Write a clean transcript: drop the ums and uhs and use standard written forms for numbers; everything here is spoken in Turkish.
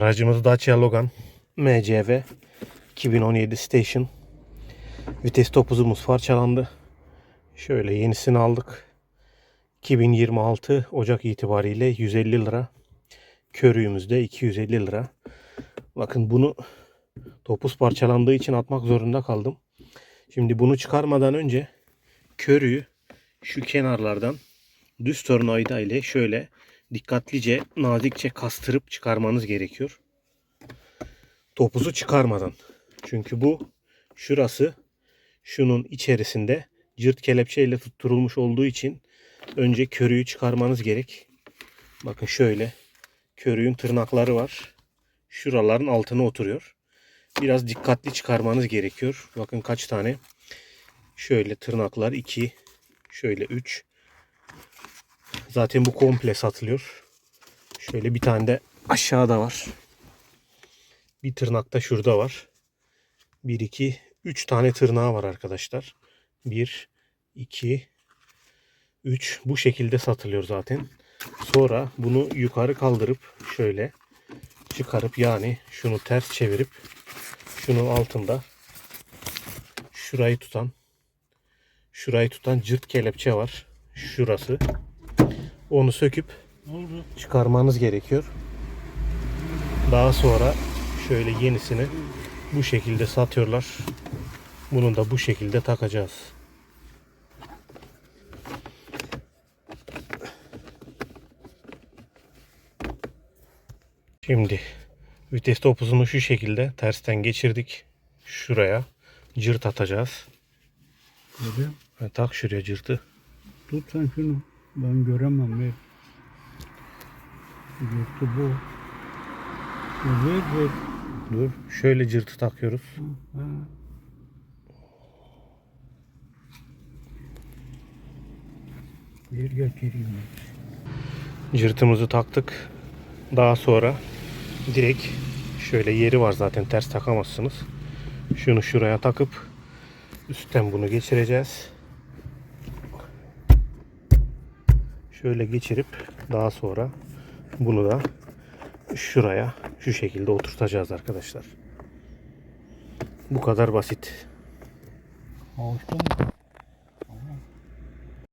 Aracımız Dacia Logan MCV 2017 Station. Vites topuzumuz parçalandı. Şöyle yenisini aldık. 2026 Ocak itibariyle 150 lira. Körüğümüz de 250 lira. Bakın bunu topuz parçalandığı için atmak zorunda kaldım. Şimdi bunu çıkarmadan önce körüğü şu kenarlardan düz tornavida ile şöyle dikkatlice, nazikçe kastırıp çıkarmanız gerekiyor. Topuzu çıkarmadan. Çünkü bu şurası şunun içerisinde cırt kelepçeyle tutturulmuş olduğu için önce körüğü çıkarmanız gerek. Bakın şöyle körüğün tırnakları var. Şuraların altına oturuyor. Biraz dikkatli çıkarmanız gerekiyor. Bakın kaç tane. Şöyle tırnaklar 2, şöyle 3. Zaten bu komple satılıyor. Şöyle bir tane de aşağıda var. Bir tırnak da şurada var. 1, 2, 3 tane tırnağı var arkadaşlar. 1, 2, 3. Bu şekilde satılıyor zaten. Sonra bunu yukarı kaldırıp şöyle çıkarıp, yani şunu ters çevirip şunun altında şurayı tutan cırt kelepçe var. Şurası. Onu söküp çıkarmanız gerekiyor. Daha sonra şöyle yenisini bu şekilde satıyorlar. Bunu da bu şekilde takacağız. Şimdi vites topuzunu şu şekilde tersten geçirdik. Şuraya cırt atacağız. Tak şuraya cırtı. Tut sen şunu. Ben göremem. Ver. Yurtu bu. Ver. Dur. Şöyle cırtı takıyoruz. Ha. Bir getireyim. Cırtımızı taktık. Daha sonra direkt şöyle yeri var zaten, ters takamazsınız. Şunu şuraya takıp üstten bunu geçireceğiz. Şöyle geçirip daha sonra bunu da şuraya şu şekilde oturtacağız arkadaşlar. Bu kadar basit. Ağustos mu?